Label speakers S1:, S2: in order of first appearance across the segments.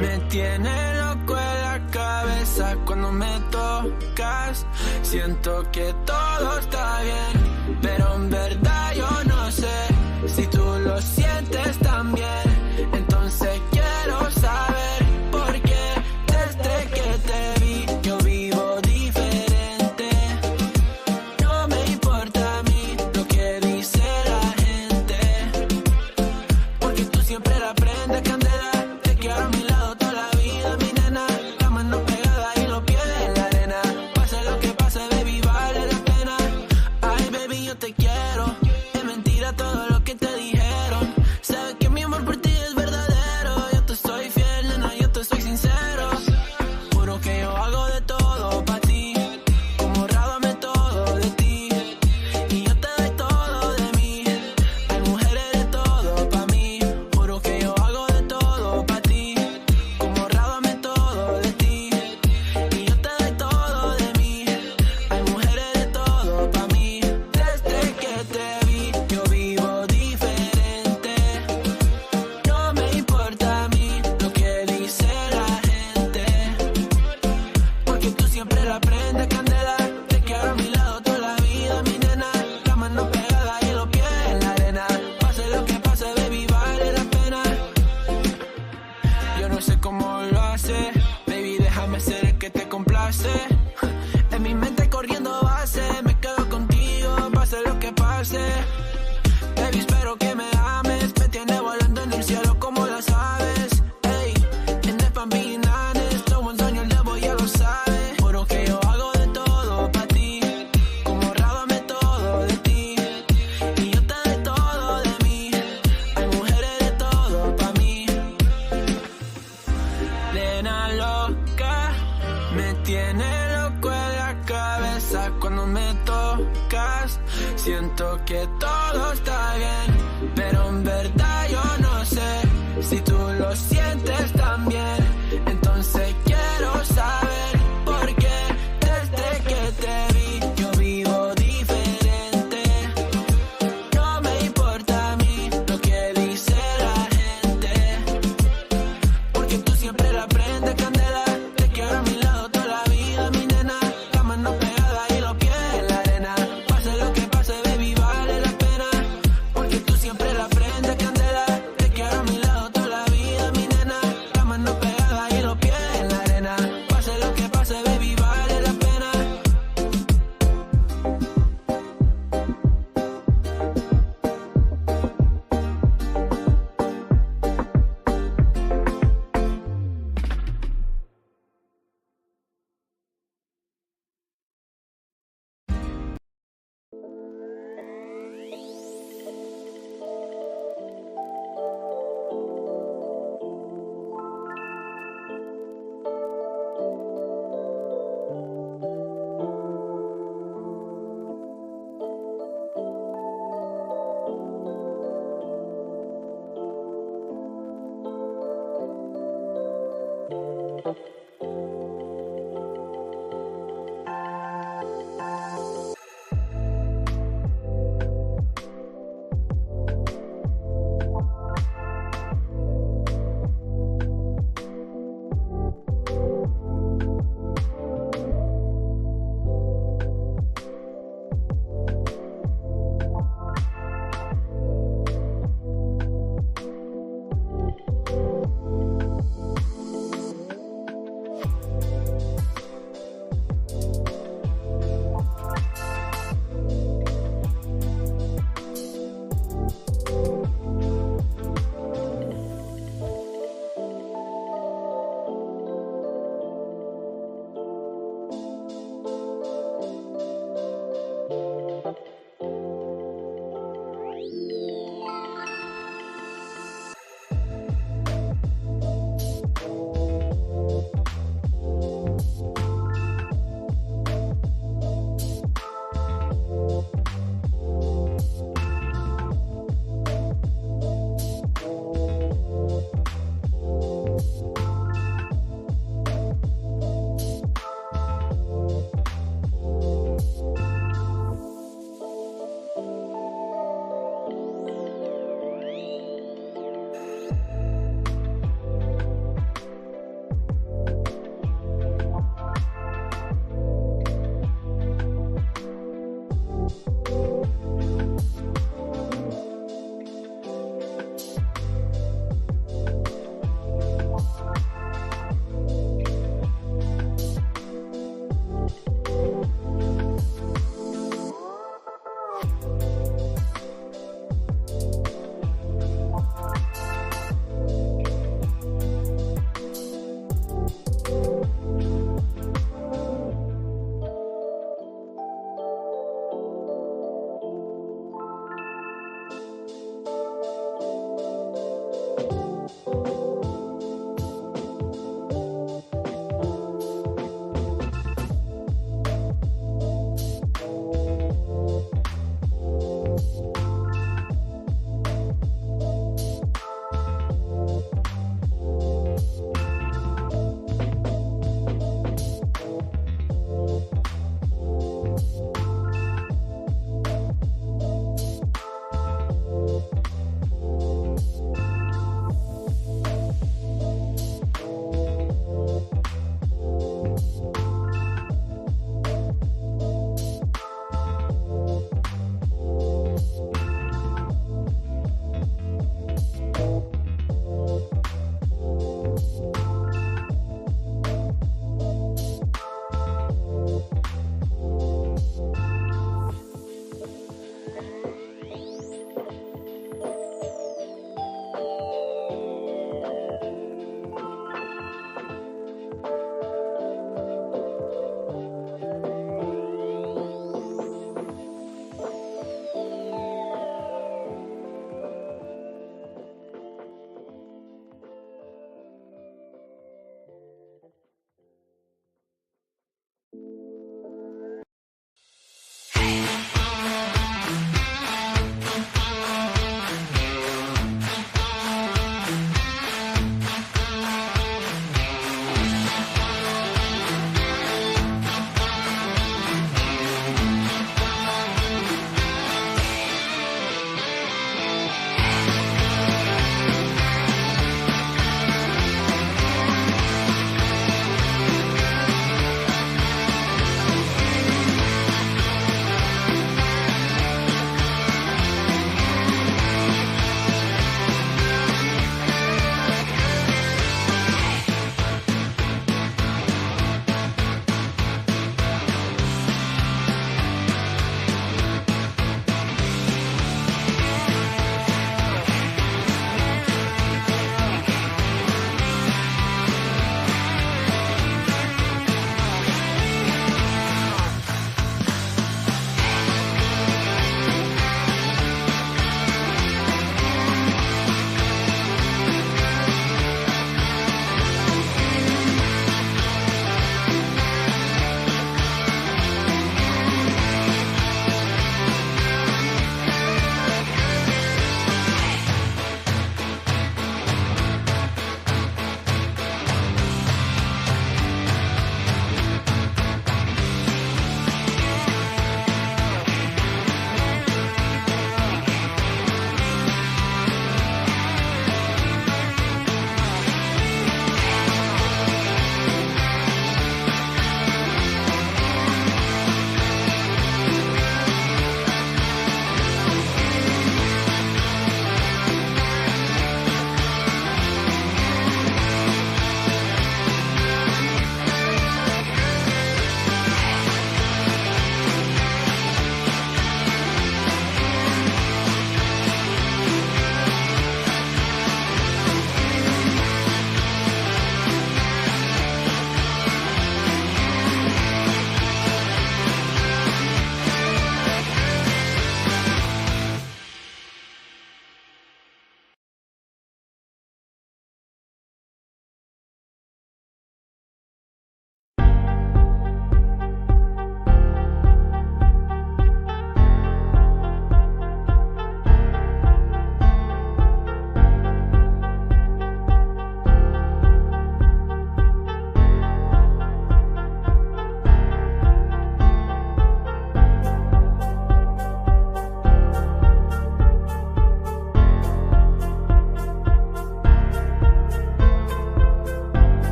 S1: Me tiene loco en la cabeza cuando me tocas. Siento que todo está bien, pero en verdad yo no sé si tú lo sientes también. Entonces quiero saber por qué desde que te vi yo vivo diferente. No me importa a mí lo que dice la gente, porque tú siempre la prendes candela. Te quiero a mi lado toda la vida, mi nena. La mano pegada y los pies en la arena. Pase lo que pase, baby, vale la pena. Ay, baby, yo te quiero. Es mentira todo lo que te dijeron. Sabes que mi amor por ti es verdadero. Yo te soy fiel, nena, yo te soy sincero. Juro que yo hago de todo pa' ti. Como rábame todo de ti. Y yo te doy todo de mí. Hay mujeres de todo pa' mí. Juro que yo hago de todo pa' ti. Como rábame todo de ti. Y yo te doy todo de mí. Hay mujeres de todo pa' mí. Desde que te vi yo vivo diferente. No me importa a mí lo que dice la gente, porque tú siempre la prendes candela. Te quiero a mi lado toda la vida, mi nena. La mano pegada y los pies en la arena. Pase lo que pase, baby, vale la pena. Yo no sé cómo lo hace, baby, déjame ser el que te complace. En mi mente corriendo base, me quedo contigo, pase lo que pase. Baby, espero que me ames, me tiene volando en el cielo como las aves. Ey, en el Bambinanes, todo un sueño, el diablo ya lo sabe. Juro que yo hago de todo pa' ti, como rábame todo de ti. Y yo te doy todo de mí, hay mujeres de todo pa' mí. Nena loca, me tiene loco en la cabeza cuando me tocas. Siento que todo está bien, pero en verdad yo no sé si tú lo sientes también. Entonces quiero saber por qué desde que te vi yo vivo diferente. No me importa a mí lo que dice la gente, porque tú siempre la prendes candela. Te quiero a mi lado toda la vida, mi nena. La mano pegada y los pies en la arena. Pase lo que pase, baby, vale la pena, porque tú siempre la prendes candela. Te quiero a mi lado toda la vida, mi nena. La mano pegada y los pies en la arena. Pase lo que pase, baby, vale la pena.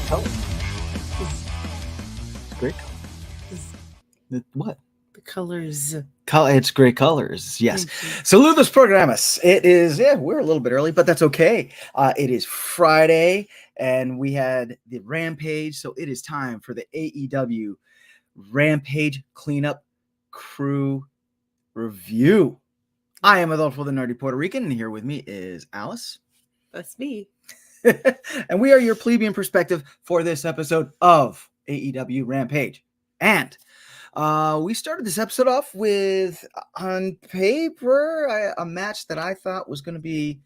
S2: color. It's great color. What?
S3: The colors.
S2: It's great colors. Yes. Saludos programas. It is, we're a little bit early, but that's okay. It is Friday, and we had the Rampage, so it is time for the AEW Rampage Cleanup Crew Review. I am Adolfo, the Nerdy Puerto Rican, and here with me is Alice.
S3: That's me.
S2: And we are your plebeian perspective for this episode of AEW Rampage. And we started this episode off with, on paper, a match that I thought was going to be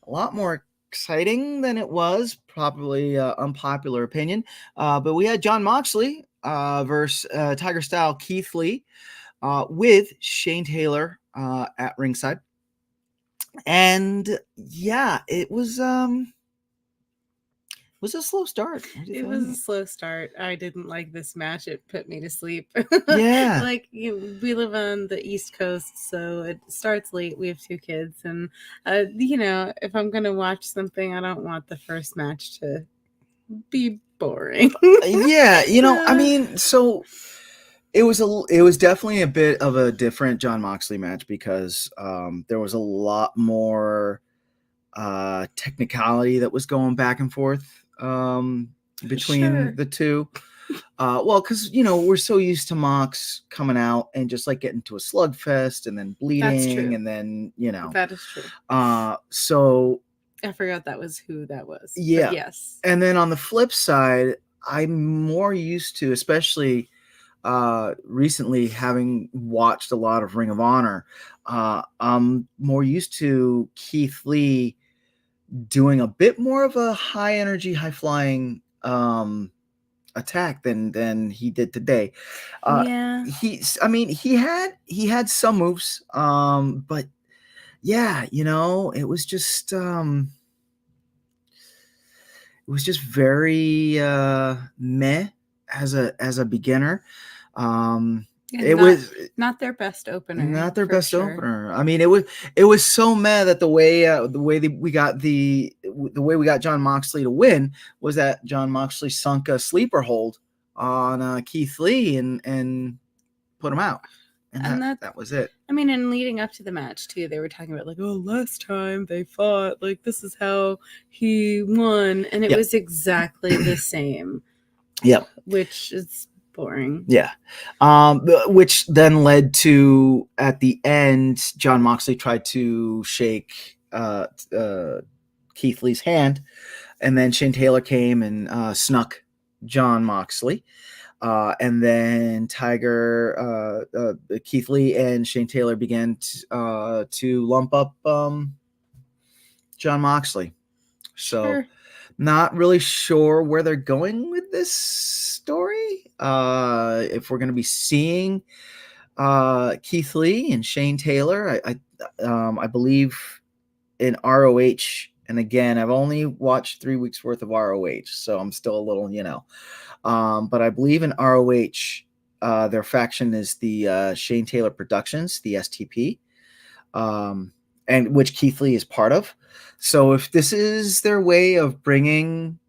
S2: a lot more exciting than it was. Probably unpopular opinion. But we had Jon Moxley versus Tiger Style Keith Lee with Shane Taylor at ringside. And yeah, it was a slow start.
S3: It was a slow start. I didn't like this match. It put me to sleep.
S2: Yeah.
S3: We live on the East Coast, so it starts late. We have 2 kids. And, if I'm going to watch something, I don't want the first match to be boring.
S2: Yeah. So it was definitely a bit of a different Jon Moxley match because there was a lot more technicality that was going back and forth between the two. Because we're so used to Mox coming out and just like getting to a slugfest and then bleeding, and then
S3: that is true.
S2: So
S3: I forgot that was who that was.
S2: Yeah.
S3: But yes.
S2: And then on the flip side, I'm more used to, especially recently having watched a lot of Ring of Honor, I'm more used to Keith Lee doing a bit more of a high energy, high flying attack than he did today. He had some moves, but yeah, it was just very meh as a beginner. It was
S3: not their best opener.
S2: Not their best opener. I mean, it was so mad that the way we got Jon Moxley to win was that Jon Moxley sunk a sleeper hold on Keith Lee and put him out, and that was it.
S3: I mean, and leading up to the match too, they were talking about last time they fought, this is how he won, and it was exactly the same.
S2: Yeah,
S3: which is boring.
S2: Yeah. Which then led to, at the end, Jon Moxley tried to shake Keith Lee's hand, and then Shane Taylor came and snuck Jon Moxley. And then Keith Lee and Shane Taylor began to lump up Jon Moxley. So sure. Not really sure where they're going with this story. If we're going to be seeing Keith Lee and Shane Taylor, I believe in ROH. And again, I've only watched 3 weeks worth of ROH, so I'm still a little, but I believe in ROH, their faction is the Shane Taylor Productions, the STP, and which Keith Lee is part of. So if this is their way of bringing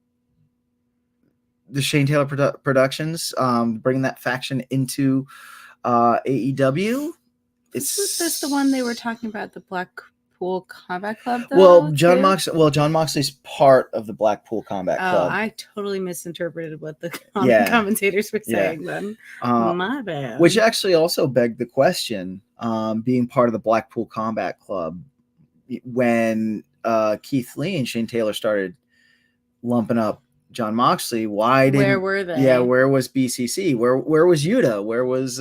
S2: the Shane Taylor Productions, bringing that faction into AEW,
S3: is this the one they were talking about, the Blackpool Combat Club?
S2: Jon Moxley's part of the Blackpool Combat Club.
S3: I totally misinterpreted what the commentators were saying then. My bad.
S2: Which actually also begged the question, being part of the Blackpool Combat Club, when Keith Lee and Shane Taylor started lumping up Jon Moxley, where
S3: were they?
S2: Yeah, where was BCC? Where was Yuta? Where was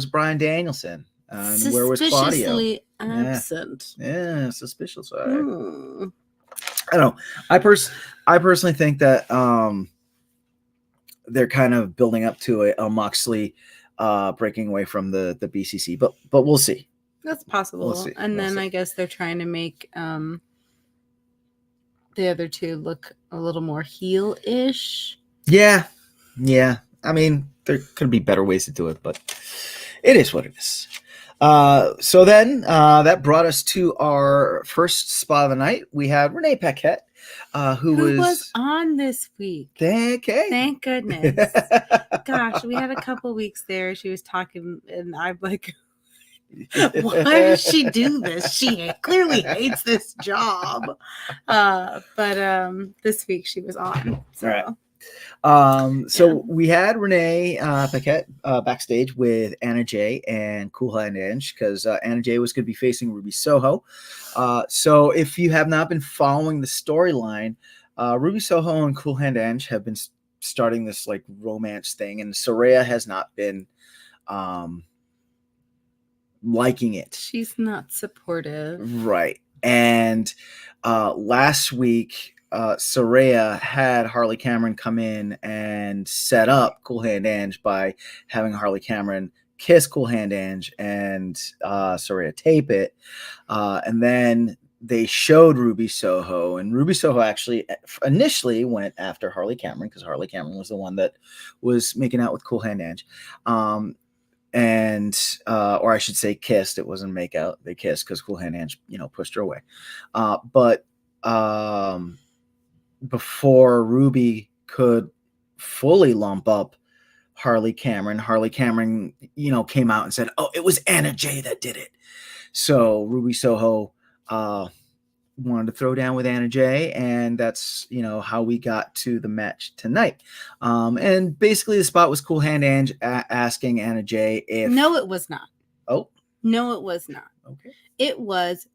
S2: Bryan Danielson? And where was Claudio?
S3: Suspiciously absent.
S2: Yeah, suspicious. I don't know. I personally think that they're kind of building up to a Moxley breaking away from the BCC, but we'll see.
S3: That's possible. We'll see. And then I guess they're trying to make the other two look a little more heel-ish.
S2: Yeah. I mean, there could be better ways to do it, but it is what it is. So then that brought us to our first spot of the night. We had Renee Paquette who
S3: was on this week.
S2: Okay.
S3: Thank goodness. Gosh, we had a couple weeks there. She was talking, and I'm like, why does she do this? She clearly hates this job. But this week she was on. So.
S2: Right. So we had Renee Paquette backstage with Anna Jay and Cool Hand Inch because Anna Jay was going to be facing Ruby Soho. So if you have not been following the storyline, Ruby Soho and Cool Hand Inch have been starting this like romance thing, and Saraya has not been liking it.
S3: She's not supportive.
S2: Right. And last week, Saraya had Harley Cameron come in and set up Cool Hand Ange by having Harley Cameron kiss Cool Hand Ange and Saraya tape it. And then they showed Ruby Soho, and Ruby Soho actually initially went after Harley Cameron because Harley Cameron was the one that was making out with Cool Hand Ange. And or I should say kissed. It wasn't make out. They kissed because Cool Hand Ange, pushed her away. But before Ruby could fully lump up Harley Cameron came out and said, "Oh, it was Anna Jay that did it." So Ruby Soho wanted to throw down with Anna Jay, and that's how we got to the match tonight. And basically the spot was Cool Hand Ange asking Anna Jay if
S3: no, it was not.
S2: Oh
S3: no, it was not.
S2: Okay,
S3: it was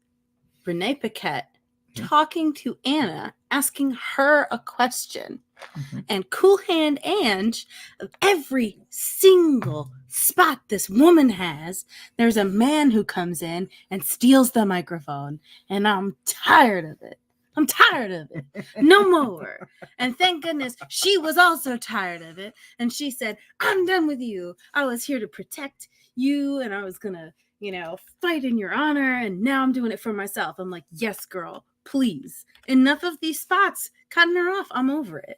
S3: Renee Paquette talking to Anna, asking her a question. And Cool Hand Ange, every single spot this woman has, there's a man who comes in and steals the microphone. And I'm tired of it. I'm tired of it. No more. And thank goodness she was also tired of it. And she said, "I'm done with you. I was here to protect you, and I was going to, fight in your honor. And now I'm doing it for myself." I'm like, yes, girl, please. Enough of these spots. Cutting her off. I'm over it.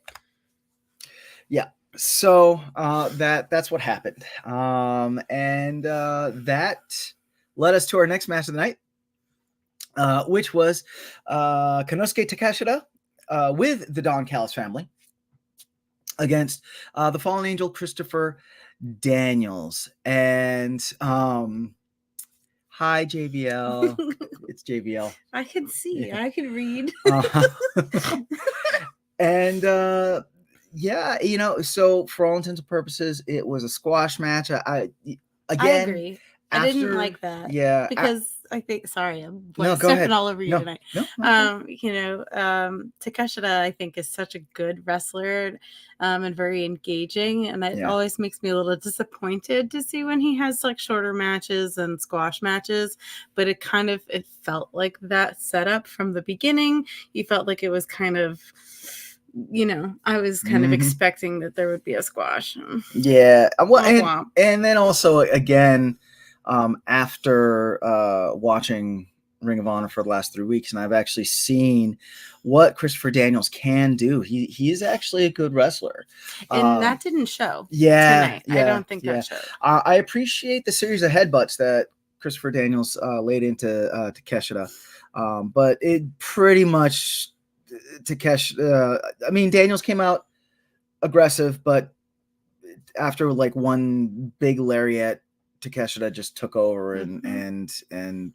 S2: Yeah. So that's what happened. And that led us to our next match of the night, which was Konosuke Takeshita with the Don Callis family against the Fallen Angel Christopher Daniels. And hi, JBL. It's JBL.
S3: I can see. Yeah. I can read.
S2: And so for all intents and purposes, it was a squash match. I
S3: agree. I didn't like that.
S2: Yeah.
S3: Because I think, sorry, I'm stepping all over you tonight.
S2: No,
S3: Takeshita, I think, is such a good wrestler and very engaging. And it always makes me a little disappointed to see when he has like shorter matches and squash matches. But it felt like that setup from the beginning. You felt like it was kind of, I was kind of expecting that there would be a squash.
S2: Yeah. Well, and then also, again, after watching Ring of Honor for the last 3 weeks, and I've actually seen what Christopher Daniels can do. He is actually a good wrestler.
S3: And that didn't show
S2: tonight.
S3: I don't think that showed.
S2: I appreciate the series of headbutts that Christopher Daniels laid into Takeshita. But it pretty much Daniels came out aggressive, but after like one big lariat, Takeshita just took over and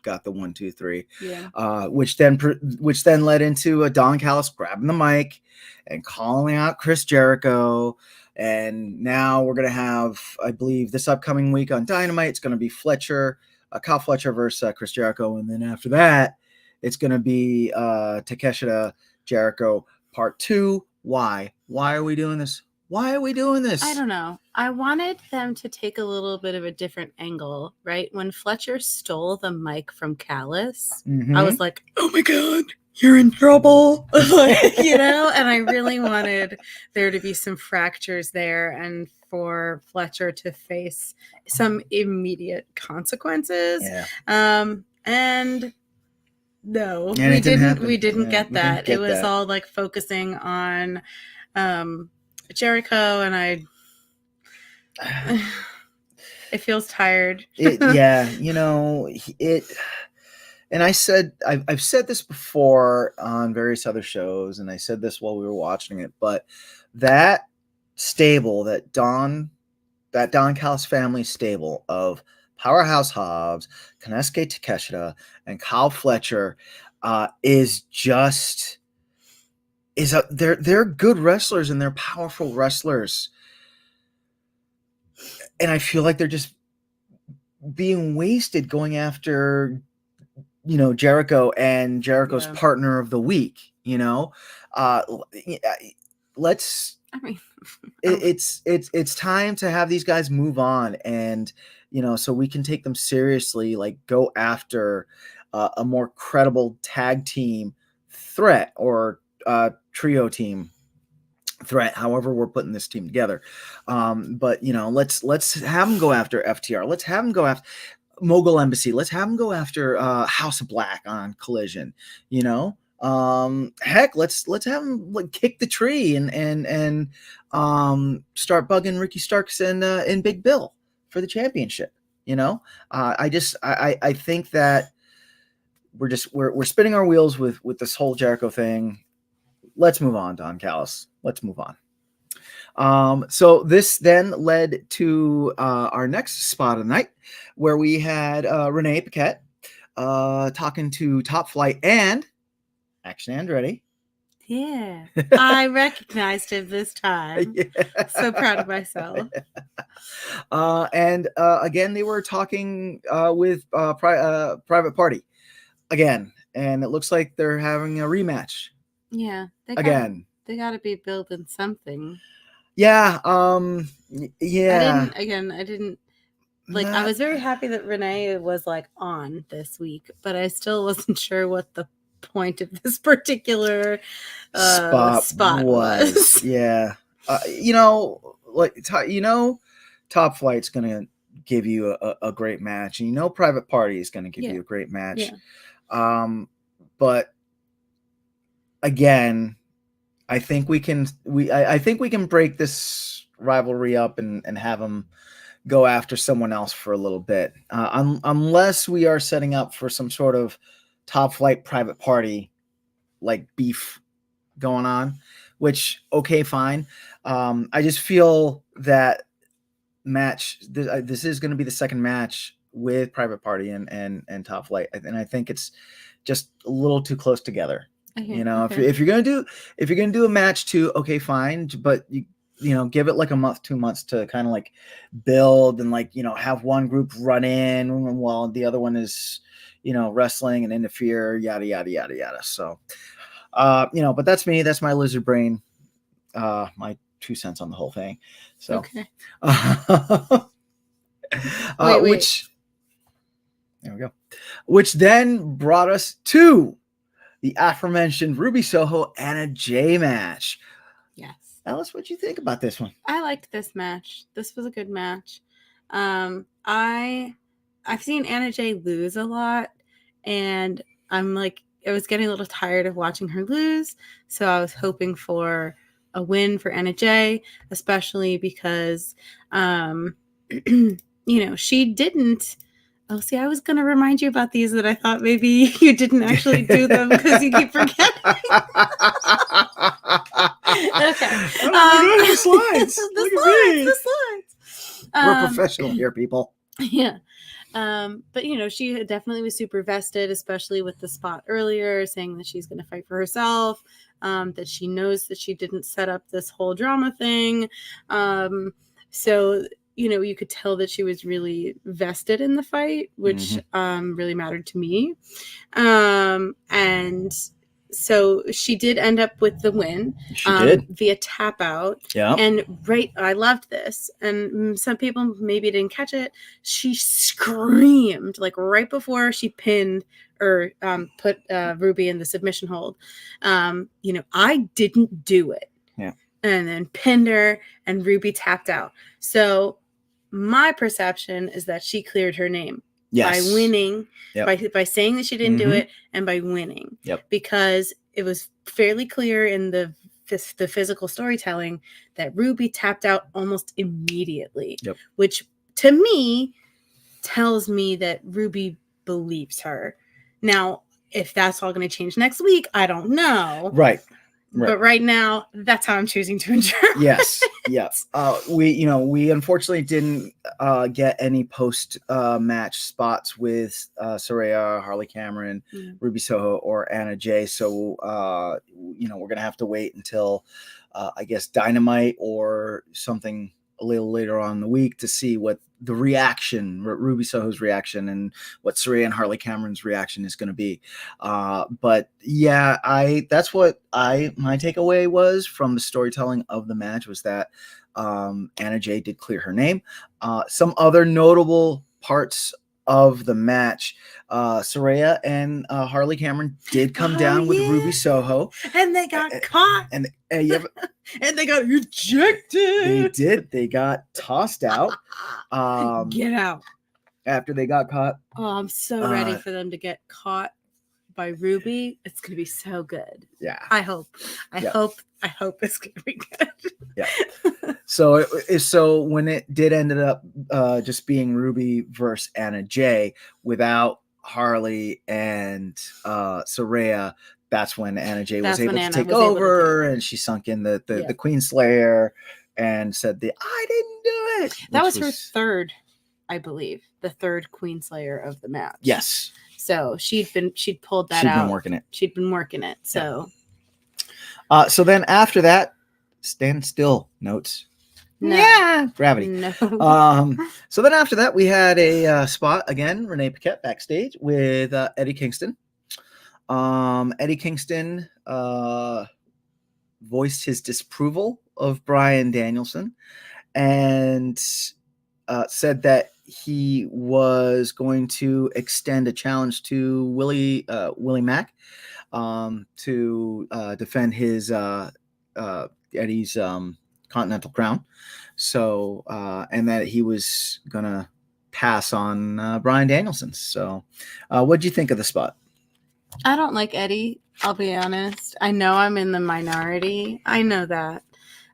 S2: got the 1, 2, 3.
S3: Yeah.
S2: Which then led into a Don Callis grabbing the mic and calling out Chris Jericho. And now we're gonna have, I believe, this upcoming week on Dynamite, it's gonna be Kyle Fletcher versus Chris Jericho, and then after that, it's gonna be Takeshita Jericho Part 2. Why? Why are we doing this? Why are we doing this?
S3: I don't know. I wanted them to take a little bit of a different angle, right? When Fletcher stole the mic from Callis, I was like, oh my God, you're in trouble. And I really wanted there to be some fractures there and for Fletcher to face some immediate consequences.
S2: Yeah.
S3: And no,
S2: and
S3: we didn't get that. It was all like focusing on Jericho, and it feels tired.
S2: It and I've said this before on various other shows, and I said this while we were watching it, but that stable, that Don Callis family stable of Powerhouse Hobbs, Konosuke Takeshita, and Kyle Fletcher they're good wrestlers and they're powerful wrestlers, and I feel like they're just being wasted going after Jericho and Jericho's partner of the week. Let's.
S3: I mean,
S2: it's time to have these guys move on, and so we can take them seriously. Like, go after a more credible tag team threat or trio team threat, however we're putting this team together. But let's have them go after FTR. Let's have them go after Mogul Embassy. Let's have them go after House of Black on Collision. Heck, let's have them kick the tree and start bugging Ricky Starks and Big Bill for the championship. I think that we're spinning our wheels with this whole Jericho thing. Let's move on, Don Callis. Let's move on. So this then led to our next spot of the night, where we had Renee Paquette talking to Top Flight and Action Andretti.
S3: Yeah, I recognized him this time. Yeah. So proud of myself.
S2: And again, they were talking with Private Party again, and it looks like they're having a rematch.
S3: Yeah, they got to be building something.
S2: Yeah. Yeah.
S3: I didn't like. I was very happy that Renee was on this week, but I still wasn't sure what the point of this particular spot was.
S2: Yeah. Top Flight's gonna give you a great match, and Private Party is gonna give you a great match. Yeah. But again, I think we can break this rivalry up and have them go after someone else for a little bit, unless we are setting up for some sort of Top Flight Private Party beef going on, which okay, fine. I just feel that match, this is going to be the second match with Private Party and Top Flight, and I think it's just a little too close together. Okay, if you're gonna do a match too, okay, fine, but you give it a month, 2 months to kind of build and have one group run in while the other one is wrestling and interfere, yada yada yada yada. So but that's me, that's my lizard brain, my 2 cents on the whole thing. So
S3: okay.
S2: Which there we go, which then brought us to the aforementioned Ruby Soho Anna Jay match.
S3: Yes.
S2: Alice, what'd you think about this one?
S3: I liked this match. This was a good match. I've seen Anna Jay lose a lot, and I was getting a little tired of watching her lose, so I was hoping for a win for Anna Jay, especially because she didn't. Oh, see, I was going to remind you about these that I thought maybe you didn't actually do them because you keep forgetting. Okay.
S2: The slides.
S3: The slides.
S2: We're professional here, people.
S3: Yeah. But, she definitely was super vested, especially with the spot earlier, saying that she's going to fight for herself, that she knows that she didn't set up this whole drama thing. So you could tell that she was really vested in the fight, which really mattered to me. And so she did end up with the win.
S2: She did.
S3: Via tap out.
S2: Yeah.
S3: And I loved this. And some people maybe didn't catch it. She screamed right before she pinned or put Ruby in the submission hold. I didn't do it.
S2: Yeah.
S3: And then pinned her and Ruby tapped out. So my perception is that she cleared her name by winning, by saying that she didn't do it, and by winning.
S2: Yep.
S3: Because it was fairly clear in the physical storytelling that Ruby tapped out almost immediately, which to me tells me that Ruby believes her. Now, if that's all going to change next week, I don't know.
S2: Right.
S3: But right now, that's how I'm choosing to interpret.
S2: Yes. Yeah. We unfortunately didn't get any post match spots with Saraya, Harley Cameron, Ruby Soho, or Anna Jay. So we're gonna have to wait until I guess Dynamite or something a little later on in the week to see what the reaction, Ruby Soho's reaction, and what Saraya and Harley Cameron's reaction is going to be. But yeah, that's what my takeaway was from the storytelling of the match was that Anna Jay did clear her name. Some other notable parts of the match, Saraya and Harley Cameron did come down with Ruby Soho,
S3: and they got caught,
S2: and
S3: and they got ejected.
S2: They did. They got tossed out.
S3: Get out
S2: after they got caught.
S3: Oh, I'm so ready for them to get caught by Ruby. It's gonna be so good.
S2: Yeah,
S3: I hope it's gonna be good.
S2: Yeah. So when it did ended up just being Ruby versus Anna Jay without Harley and Saraya, that's when Anna Jay was able to take over, and she sunk in the Queen Slayer and said I didn't do it.
S3: That was her third, I believe, the third Queen Slayer of the match.
S2: Yes.
S3: So she'd pulled that out.
S2: She'd been working it.
S3: She'd been working it. So.
S2: Yeah. So then after that, stand still notes.
S3: No.
S2: Yeah, gravity.
S3: No.
S2: So then after that, we had a spot again. Renee Paquette backstage with Eddie Kingston. Eddie Kingston voiced his disapproval of Bryan Danielson and said that he was going to extend a challenge to Willie Mack to defend his Eddie's Continental Crown. So and that he was gonna pass on Bryan Danielson. So what'd you think of the spot?
S3: I don't like Eddie, I'll be honest. I know I'm in the minority. I know that.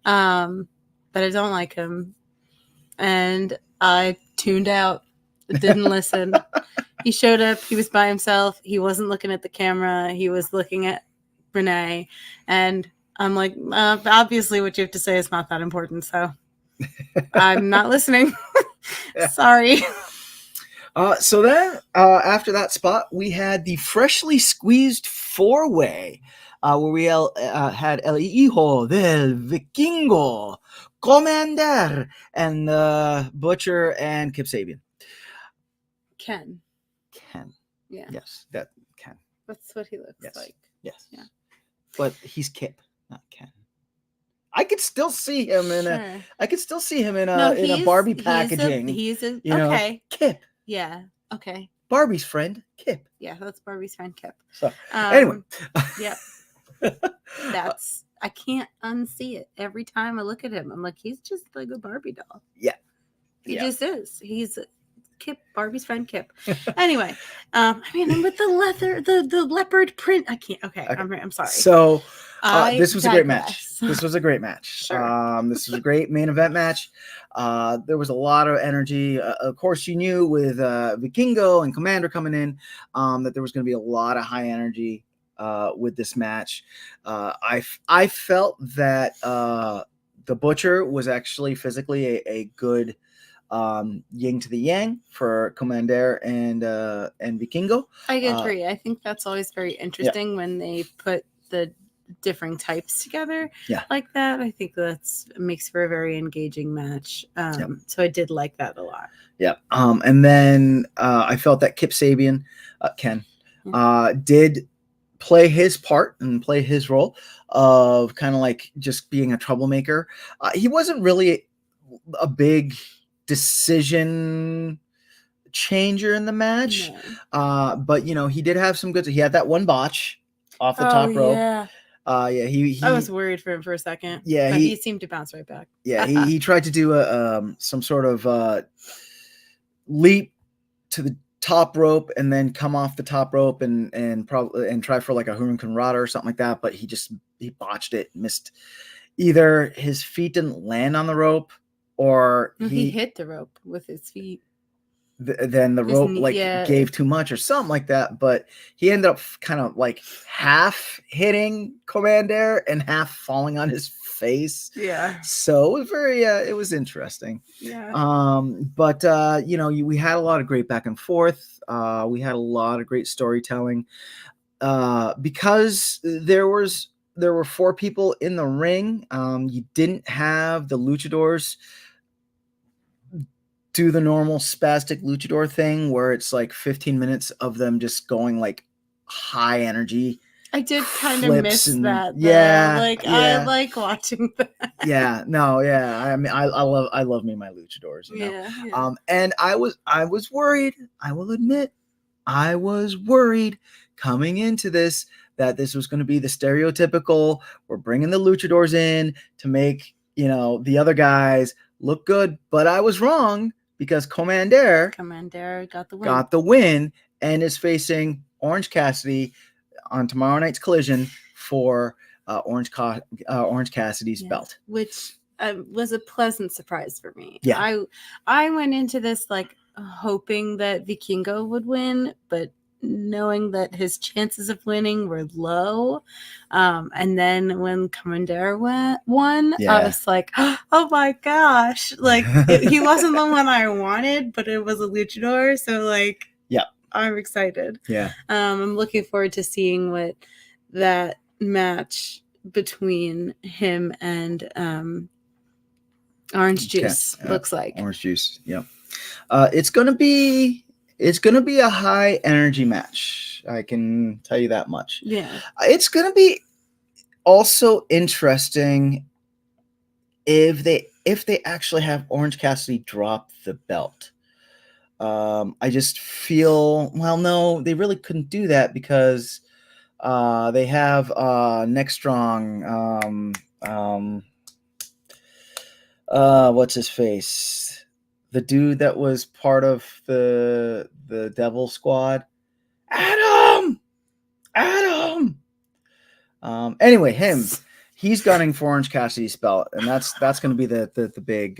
S3: But I don't like him. And I tuned out. Didn't listen. He showed up. He was by himself. He wasn't looking at the camera. He was looking at Renee. And I'm like, obviously what you have to say is not that important. So I'm not listening. Sorry.
S2: So then, after that spot, we had the freshly squeezed four-way, where we had El Hijo del Vikingo, Commander, and Butcher and Kip Sabian.
S3: Ken. Yeah.
S2: Yes, that Ken.
S3: That's what he looks like.
S2: Yes.
S3: Yeah.
S2: But he's Kip, not Ken. I could still see him in a Barbie packaging.
S3: He's okay.
S2: Kip.
S3: Yeah. Okay.
S2: Barbie's friend, Kip.
S3: Yeah, that's Barbie's friend, Kip.
S2: So anyway.
S3: Yep. I can't unsee it. Every time I look at him, I'm like, he's just like a Barbie doll.
S2: Yeah.
S3: He just is. He's Kip, Barbie's friend, Kip. Anyway, and with the leather, the leopard print, I can't. Okay. I'm sorry.
S2: So this was a great match. This was a great match.
S3: Sure.
S2: This was a great main event match. There was a lot of energy. Of course, you knew with Vikingo and Commander coming in that there was going to be a lot of high energy with this match. I felt that the Butcher was actually physically a good yin to the yang for Commander and Vikingo.
S3: I agree. I think that's always very interesting when they put the differing types together like that. I think makes for a very engaging match. So I did like that a lot.
S2: Yeah. And then I felt that Kip Sabian, Ken, did play his part and play his role of kind of like just being a troublemaker. He wasn't really a big decision changer in the match. No. But he did have some good. He had that one botch off the top rope.
S3: Yeah.
S2: He
S3: I was worried for him for a second.
S2: Yeah,
S3: but he seemed to bounce right back.
S2: Yeah, he tried to do some sort of leap to the top rope and then come off the top rope and try for like a Hurricane Rana or something like that, but he botched it, missed. Either his feet didn't land on the rope or
S3: he hit the rope with his feet.
S2: then the rope gave too much or something like that. But he ended up kind of like half hitting Commander and half falling on his face.
S3: Yeah.
S2: So it was it was interesting.
S3: Yeah.
S2: But we had a lot of great back and forth. We had a lot of great storytelling. Because there were 4 people in the ring. You didn't have the luchadors do the normal spastic luchador thing where it's like 15 minutes of them just going like high energy.
S3: I did kind of miss that.
S2: Yeah,
S3: I like watching that.
S2: Yeah, no, yeah. I mean, I love me my luchadors. You know?
S3: Yeah.
S2: And I was worried. I will admit, I was worried coming into this that this was going to be the stereotypical. We're bringing the luchadors in to make the other guys look good, but I was wrong. Because Commander got the win and is facing Orange Cassidy on tomorrow night's Collision for Orange Cassidy's belt,
S3: which was a pleasant surprise for me.
S2: Yeah,
S3: I went into this like hoping that Vikingo would win, but knowing that his chances of winning were low. And then when Commander won, I was like, oh my gosh, like he wasn't the one I wanted, but it was a luchador. So like,
S2: yeah,
S3: I'm excited.
S2: Yeah.
S3: I'm looking forward to seeing what that match between him and Orange Juice looks like.
S2: Orange Juice. Yep. It's going to be a high energy match. I can tell you that much.
S3: Yeah.
S2: It's going to be also interesting if they actually have Orange Cassidy drop the belt. I just feel, well, no, they really couldn't do that because they have Neck Strong. What's his face? The dude that was part of the Devil Squad. Adam. Anyway, him. He's gunning for Orange Cassidy's belt, and that's going to be the big.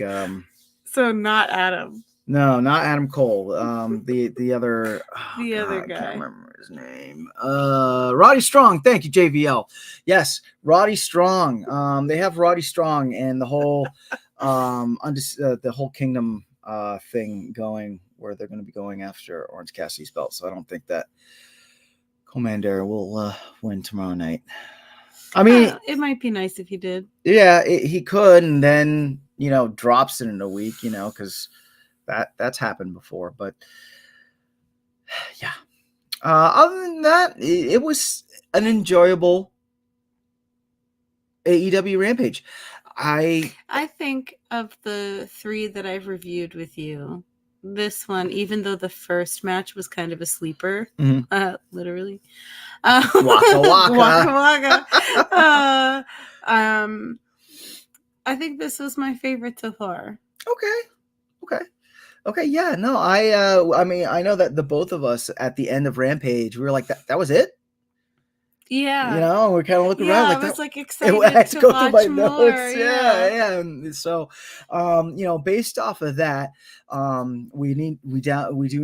S3: So not Adam.
S2: No, not Adam Cole. The other.
S3: The other guy.
S2: I can't remember his name. Roddy Strong. Thank you, JVL. Yes, Roddy Strong. They have Roddy Strong and the whole the whole Kingdom thing going where they're going to be going after Orange Cassidy's belt. So I don't think that Commander will win tomorrow night. I mean,
S3: it might be nice if he did.
S2: Yeah, he could, and then drops it in a week. Because that's happened before. But yeah, other than that, it was an enjoyable AEW Rampage. I
S3: think of the 3 that I've reviewed with you, this one, even though the first match was kind of a sleeper, literally.
S2: Waka waka.
S3: Waka waka. I think this was my favorite so far.
S2: Okay. Yeah. No. I mean, I know that the both of us at the end of Rampage, we were like, that was it.
S3: Yeah.
S2: We're kind of looking around like
S3: that. I was
S2: like
S3: excited to
S2: go
S3: watch
S2: through my
S3: more.
S2: notes. Yeah. And so, based off of that, we do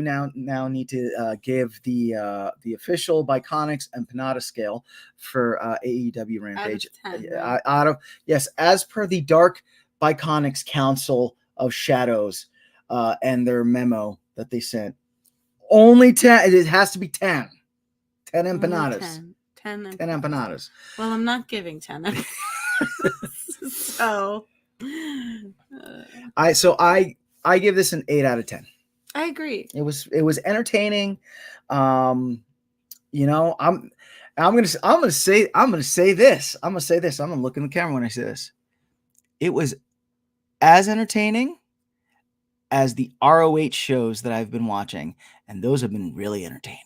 S2: now need to give the official Biconics and Panada scale for AEW Rampage.
S3: Out of 10,
S2: as per the Dark Biconics Council of Shadows, and their memo that they sent, only 10. It has to be 10. 10 empanadas. 10 empanadas.
S3: Well, I'm not giving 10. So
S2: I give this an 8 out of 10.
S3: I agree.
S2: It was entertaining. I'm gonna say this. I'm gonna look in the camera when I say this. It was as entertaining as the ROH shows that I've been watching, and those have been really entertaining.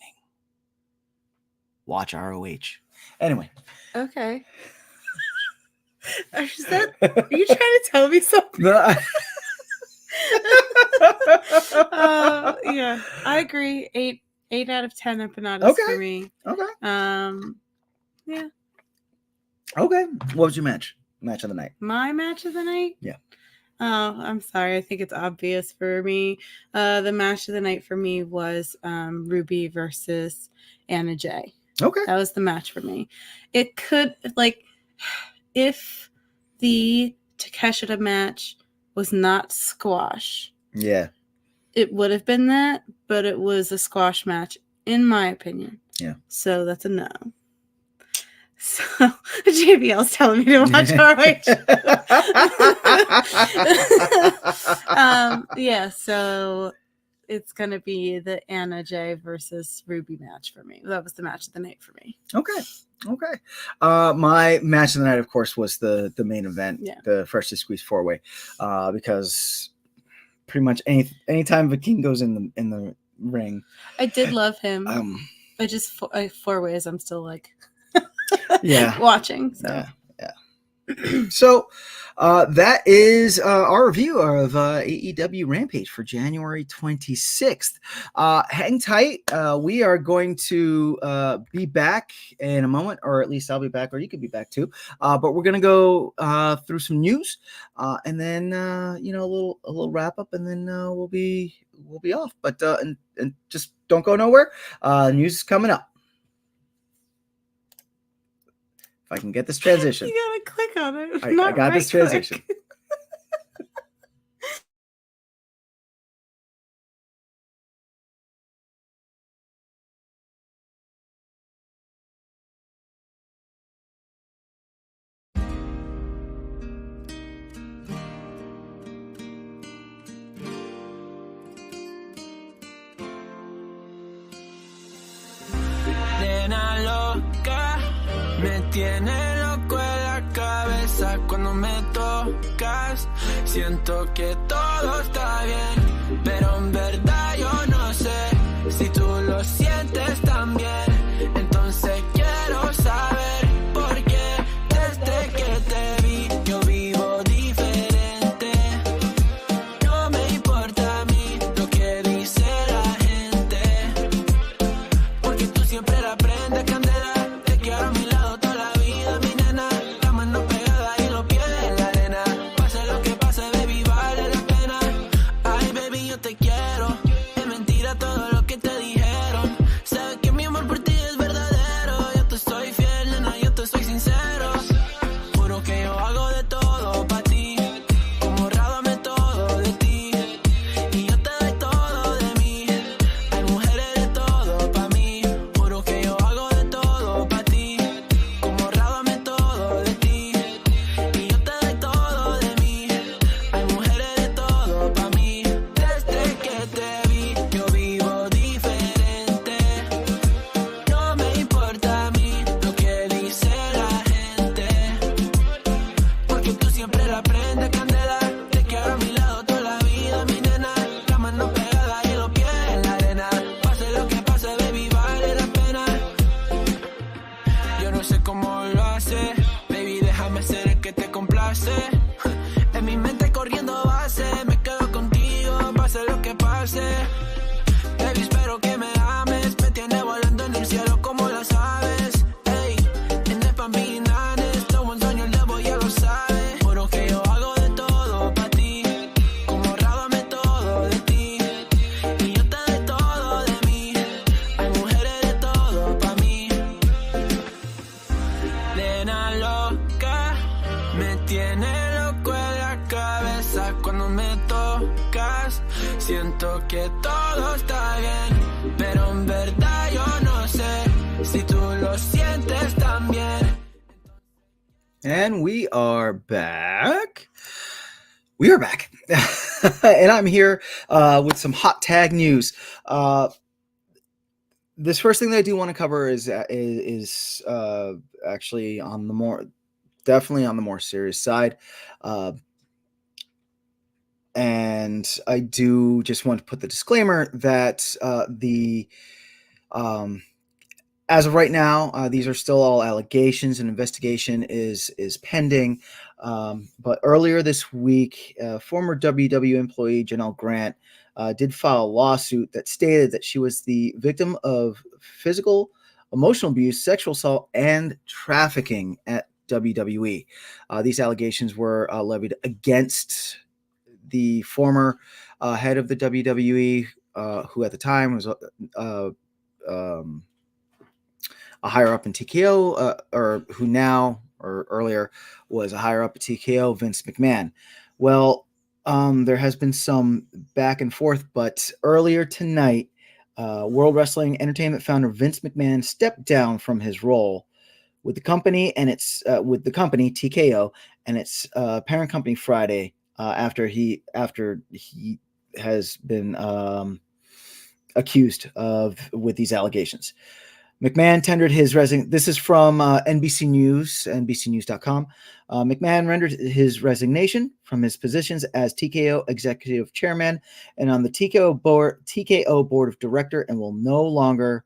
S2: Watch ROH. Anyway.
S3: Okay. Are you trying to tell me something?
S2: No,
S3: yeah, I agree. 8 out of 10 empanadas for me.
S2: Okay.
S3: Yeah.
S2: Okay. What was your match of the night?
S3: My match of the night?
S2: Yeah.
S3: Oh, I'm sorry. I think it's obvious for me. The match of the night for me was Ruby versus Anna Jay.
S2: Okay.
S3: That was the match for me. It could, like, if the Takeshita match was not squash,
S2: Yeah.
S3: it would have been that, but it was a squash match, in my opinion.
S2: Yeah.
S3: So that's a no. So JBL's telling me to watch ROH. Yeah, so it's gonna be the Anna Jay versus Ruby match for me. That was the match of the night for me.
S2: Okay. My match of the night, of course, was the main event, the first to squeeze 4-way, because pretty much anytime Viking goes in the ring,
S3: I did love him. I just 4 ways. I'm still like, watching. So.
S2: Yeah. So that is our review of AEW Rampage for January 26th. Hang tight. We are going to be back in a moment, or at least I'll be back, or you could be back too. But we're going to go through some news and then, a little wrap up, and then we'll be off. But and just don't go nowhere. News is coming up. I can get this transition.
S3: You gotta click on it.
S2: I got this transition.
S1: Nena loca, me tiene loco en la cabeza cuando me tocas. Siento que todo está bien, pero en verdad yo no sé si tú lo sientes también. Entonces quiero saber por qué desde que te vi yo vivo diferente. No me importa a mí lo que dice la gente, porque tú siempre la prendes candela. Te quiero a mi lado toda la vida, mi nena. La mano pegada y los pies en la arena. Pase lo que pase, baby, vale la pena. Ay, baby, yo te quiero. Es mentira todo lo que te dijeron. Sabes que mi amor por ti es verdadero. Yo te soy fiel, nena, yo te soy sincero. Juro que yo hago de todo pa' ti. Como rábame todo de ti. Y yo te doy todo de mí. Hay mujeres de todo pa' mí. Juro que yo hago de todo pa' ti. Como rábame todo de ti. Y yo te doy todo de mí. Hay mujeres de todo pa' mí. Desde que te vi yo vivo diferente. No me importa a mí lo que dice la gente, porque tú siempre la prendes candela. Te quiero a mi lado toda la vida, mi nena. La mano pegada y los pies en la arena. Pase lo que pase, baby, vale la pena. Yo no sé cómo lo hace, baby, déjame ser el que te complace. En mi mente corriendo base, me quedo contigo, pase lo que pase. Baby, espero que me ames, me tiene volando en el cielo como las aves. Ey, tienes pa' mí, nanes, todo un sueño el debo, ya lo sabes. Juro que yo hago de todo pa' ti, como rábame todo de ti. Y yo te doy todo de mí, hay mujeres de todo pa' mí. Nena loca, me tiene loco en la cabeza cuando me tocas. Siento que todo está bien, pero en verdad yo no sé si tú lo sientes también.
S2: And we are back. We are back. And I'm here with some hot tag news. This first thing that I do want to cover is actually definitely on the more serious side. And I do just want to put the disclaimer that as of right now, these are still all allegations, and investigation is pending. But earlier this week, former WW employee Janelle Grant did file a lawsuit that stated that she was the victim of physical, emotional abuse, sexual assault, and trafficking at WWE. These allegations were levied against the former head of the WWE, who at the time was a higher up in TKO, or who now or earlier was a higher up at TKO, Vince McMahon. Well, there has been some back and forth, but earlier tonight, World Wrestling Entertainment founder Vince McMahon stepped down from his role with the company and its TKO and its parent company Friday after he has been accused of with these allegations. McMahon tendered his resignation. This is from NBC News, NBCnews.com. McMahon rendered his resignation from his positions as TKO executive chairman and on the TKO board of director, and will no longer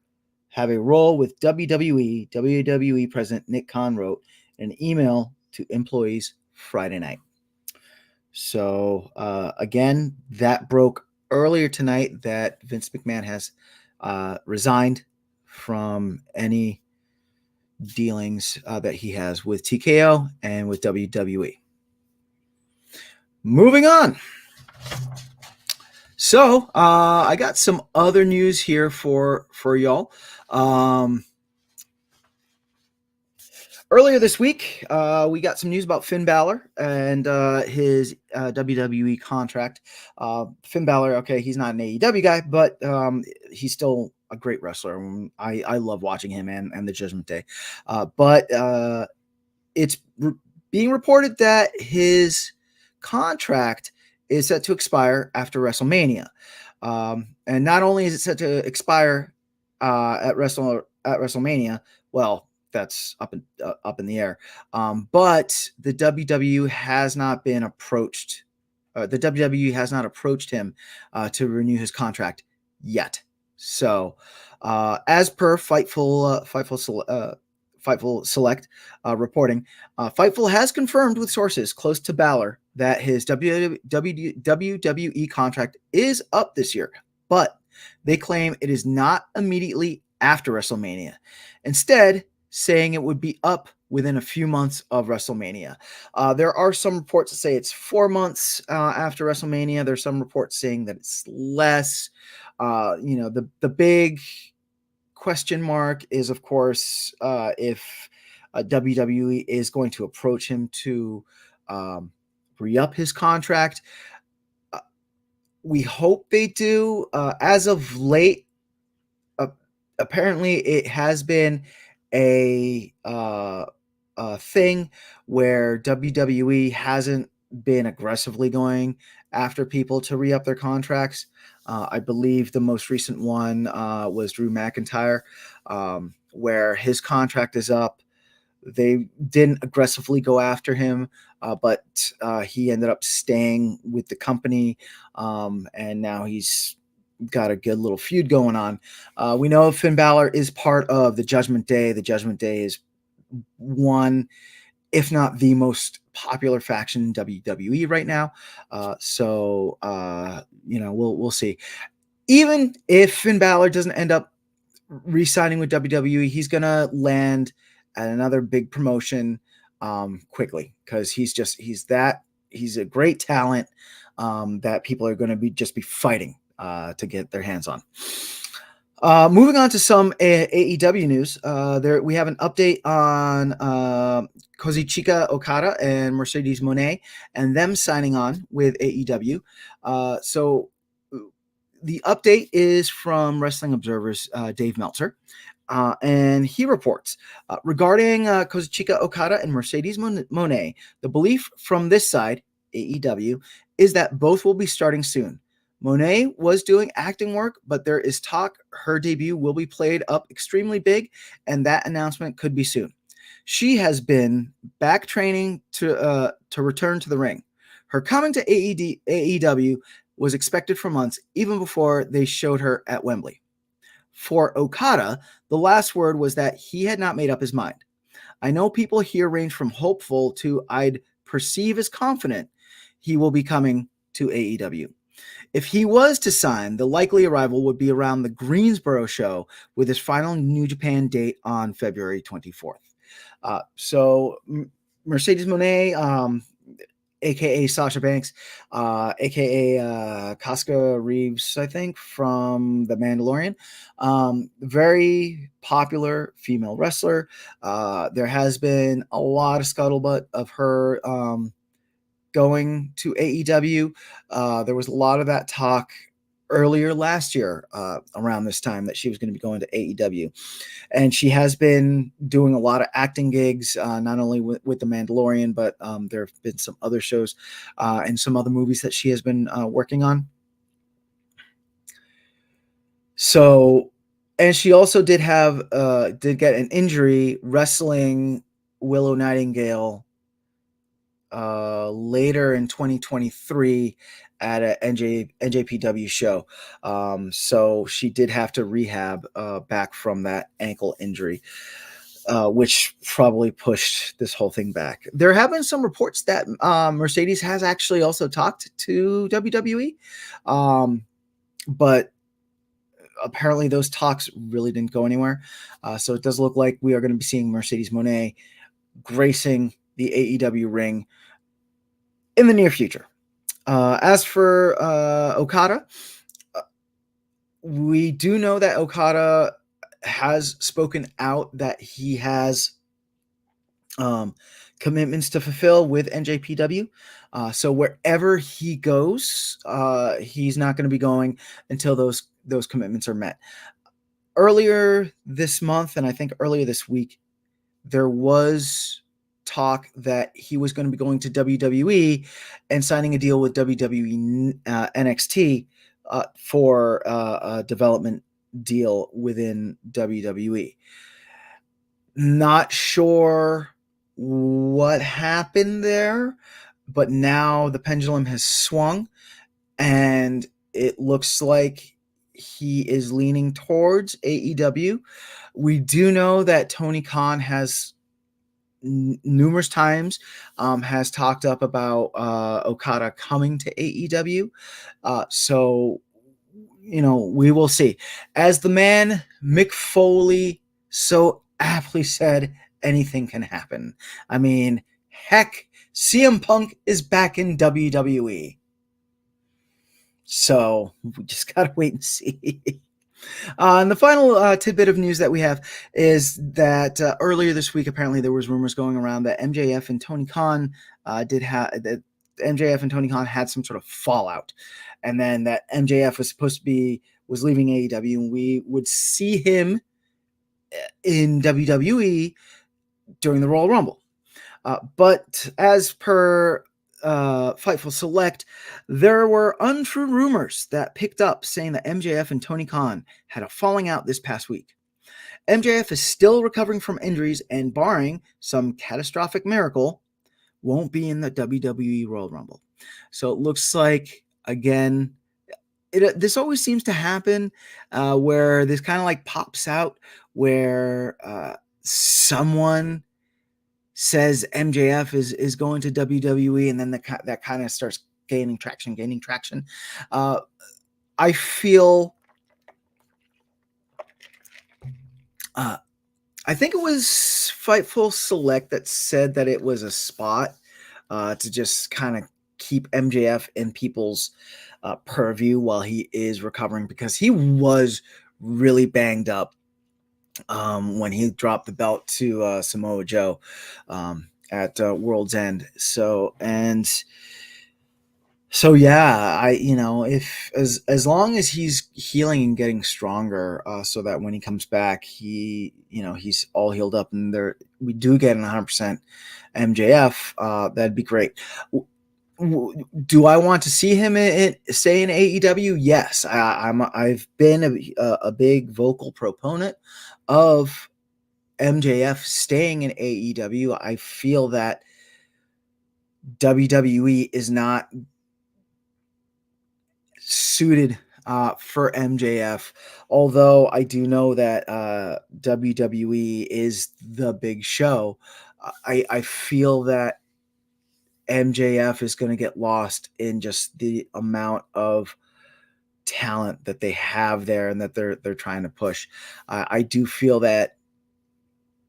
S2: have a role with WWE. WWE President Nick Khan wrote in an email to employees Friday night. So again, that broke earlier tonight that Vince McMahon has resigned from any dealings that he has with TKO and with WWE. Moving on. So I got some other news here for y'all. Earlier this week, we got some news about Finn Balor and his WWE contract. Finn Balor, okay, he's not an AEW guy, but he's still a great wrestler. I love watching him and the Judgment Day. But it's being reported that his contract is set to expire after WrestleMania. And not only is it set to expire at WrestleMania, well, that's up in the air. But the WWE has not been approached. The WWE has not approached him to renew his contract yet. So, as per Fightful Select reporting, Fightful has confirmed with sources close to Balor that his WWE contract is up this year, but they claim it is not immediately after WrestleMania. Instead, saying it would be up within a few months of WrestleMania. There are some reports that say it's 4 months after WrestleMania. There's some reports saying that it's less. The big question mark is, of course, if WWE is going to approach him to re-up his contract. We hope they do. As of late, apparently it has been a thing where WWE hasn't been aggressively going after people to re-up their contracts. I believe the most recent one was Drew McIntyre, where his contract is up. They didn't aggressively go after him, but he ended up staying with the company, and now he's got a good little feud going on. We know Finn Balor is part of the Judgment Day. The Judgment Day is one, if not the most popular faction in WWE right now. So we'll see. Even if Finn Balor doesn't end up re-signing with WWE, he's gonna land at another big promotion quickly, because he's a great talent that people are going to be fighting to get their hands on. Moving on to some AEW news. We have an update on Kazuchika Okada and Mercedes Moné and them signing on with AEW. So the update is from Wrestling Observer's Dave Meltzer. And he reports regarding Kazuchika Okada and Mercedes Moné, the belief from this side, AEW, is that both will be starting soon. Moné was doing acting work, but there is talk her debut will be played up extremely big, and that announcement could be soon. She has been back training to return to the ring. Her coming to AEW was expected for months, even before they showed her at Wembley. For Okada, the last word was that he had not made up his mind. I know people here range from hopeful to I'd perceive as confident he will be coming to AEW. If he was to sign, the likely arrival would be around the Greensboro show, with his final New Japan date on February 24th. So Mercedes Moné, aka Sasha Banks, aka Casca Reeves, I think, from The Mandalorian. Very popular female wrestler. There has been a lot of scuttlebutt of her going to AEW. There was a lot of that talk earlier last year around this time that she was going to be going to AEW. And she has been doing a lot of acting gigs, not only with The Mandalorian, but there have been some other shows and some other movies that she has been working on. So, and she also did get an injury wrestling Willow Nightingale later in 2023 at a NJPW show. So she did have to rehab back from that ankle injury, which probably pushed this whole thing back. There have been some reports that Mercedes has actually also talked to WWE, but apparently those talks really didn't go anywhere. So it does look like we are going to be seeing Mercedes Moné gracing the AEW ring in the near future. As for Okada, we do know that Okada has spoken out that he has commitments to fulfill with NJPW. So wherever he goes, he's not going to be going until those commitments are met. Earlier this month, and I think earlier this week, there was talk that he was going to be going to WWE and signing a deal with WWE NXT for a development deal within WWE. Not sure what happened there, but now the pendulum has swung and it looks like he is leaning towards AEW. We do know that Tony Khan has numerous times has talked up about Okada coming to AEW. So, we will see. As the man Mick Foley so aptly said, anything can happen. I mean, heck, CM Punk is back in WWE. So we just got to wait and see. And the final tidbit of news that we have is that earlier this week, apparently there was rumors going around that MJF and Tony Khan that MJF and Tony Khan had some sort of fallout, and then that MJF was leaving AEW, and we would see him in WWE during the Royal Rumble. But as per Fightful Select, there were untrue rumors that picked up saying that MJF and Tony Khan had a falling out this past week. MJF is still recovering from injuries and, barring some catastrophic miracle, won't be in the WWE Royal Rumble. So it looks like, again, this always seems to happen where this kind of like pops out where someone says MJF is going to WWE, and then that kind of starts gaining traction. I feel, I think it was Fightful Select that said that it was a spot to just kind of keep MJF in people's purview while he is recovering, because he was really banged up when he dropped the belt to Samoa Joe at World's End. So yeah, if as long as he's healing and getting stronger, so that when he comes back, he's all healed up, and we do get an 100% MJF, that'd be great. Do I want to see him stay in AEW? Yes, I've been a big vocal proponent of MJF staying in AEW. I feel that WWE is not suited for MJF, although I do know that WWE is the big show. I feel that MJF is going to get lost in just the amount of talent that they have there and that they're trying to push. I do feel that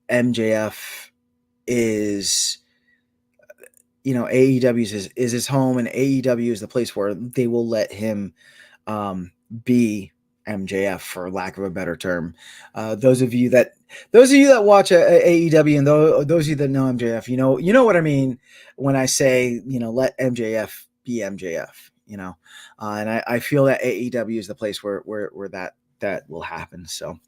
S2: MJF is, AEW is his home, and AEW is the place where they will let him be MJF, for lack of a better term. Those of you that watch AEW, and those of you that know MJF, you know what I mean when I say, let MJF be MJF. And I feel that AEW is the place where that will happen. So,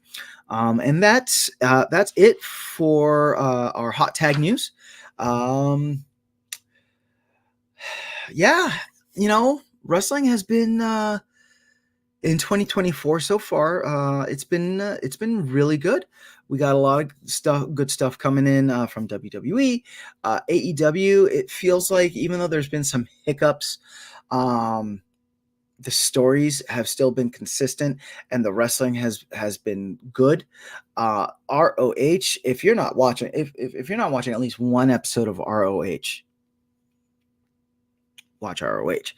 S2: and that's it for our hot tag news. Yeah, wrestling has been in 2024 so far. It's been really good. We got a lot of good stuff coming in from WWE, AEW. It feels like, even though there's been some hiccups, the stories have still been consistent, and the wrestling has been good. ROH, if you're not watching, if you're not watching at least one episode of ROH, watch ROH.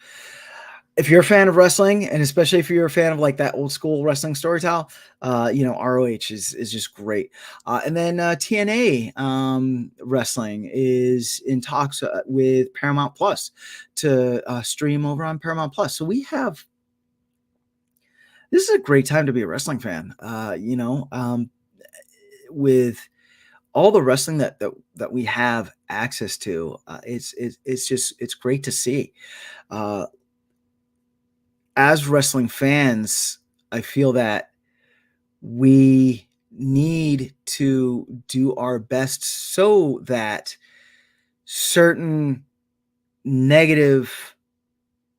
S2: If you're a fan of wrestling, and especially if you're a fan of like that old school wrestling storytell, ROH is just great. And then TNA wrestling is in talks with Paramount Plus to stream over on Paramount Plus. So this is a great time to be a wrestling fan. With all the wrestling that we have access to, it's great to see. As wrestling fans, I feel that we need to do our best so that certain negative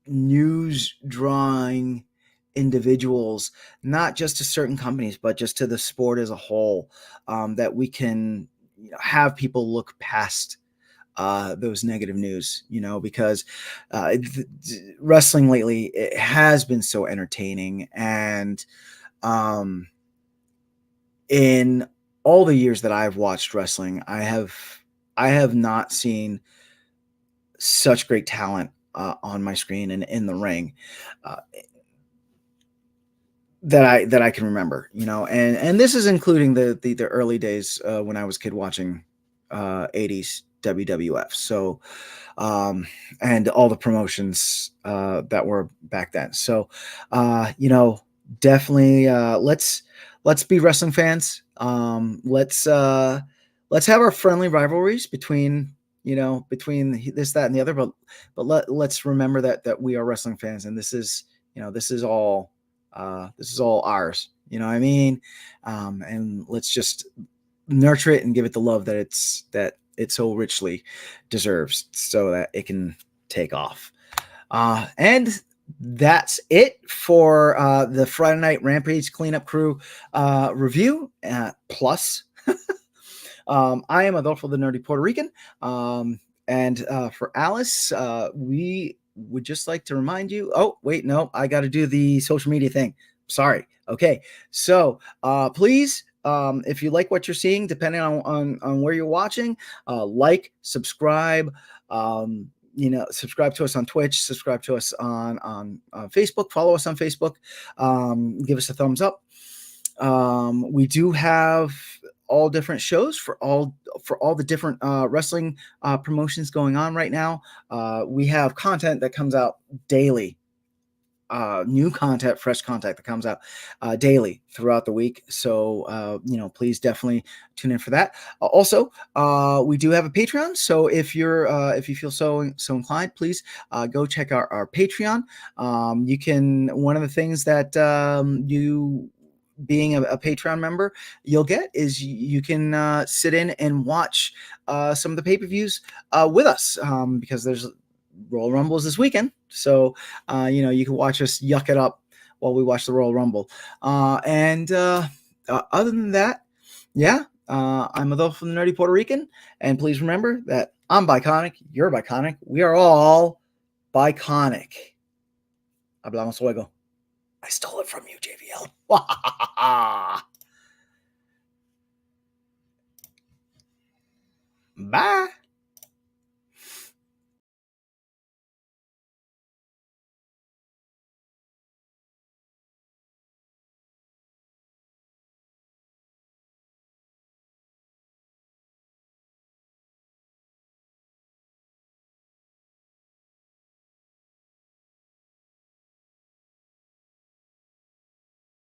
S2: news drawing individuals, not just to certain companies, but just to the sport as a whole, that we can have people look past those negative news, because wrestling lately, it has been so entertaining. And in all the years that I've watched wrestling, I have not seen such great talent on my screen and in the ring that I can remember, and this is including the early days when I was a kid watching 80s WWF. So, and all the promotions that were back then. So, definitely let's be wrestling fans. Let's have our friendly rivalries between this, that, and the other. But let's remember that we are wrestling fans, and this is all ours. You know what I mean? And let's just nurture it and give it the love that it so richly deserves, so that it can take off. And that's it for the Friday Night Rampage Cleanup Crew review plus. I am Adolfo, the nerdy Puerto Rican. And for Alice, we would just like to remind you. Oh, wait, no, I got to do the social media thing. Sorry. Okay. So please, if you like what you're seeing, depending on where you're watching, like, subscribe, subscribe to us on Twitch, subscribe to us on Facebook, follow us on Facebook, give us a thumbs up. We do have all different shows for all the different wrestling promotions going on right now. We have content that comes out daily. New content, fresh content that comes out daily throughout the week. So, please definitely tune in for that. Also, we do have a Patreon. So if you feel so inclined, please go check out our Patreon. You can, one of the things that you being a Patreon member, you'll get is you can sit in and watch some of the pay-per-views with us, because there's Royal Rumbles this weekend. So, you can watch us yuck it up while we watch the Royal Rumble. And other than that, I'm Adolfo, the nerdy Puerto Rican. And please remember that I'm biconic, you're biconic, we are all biconic. Hablamos luego. I stole it from you, JVL. Bye.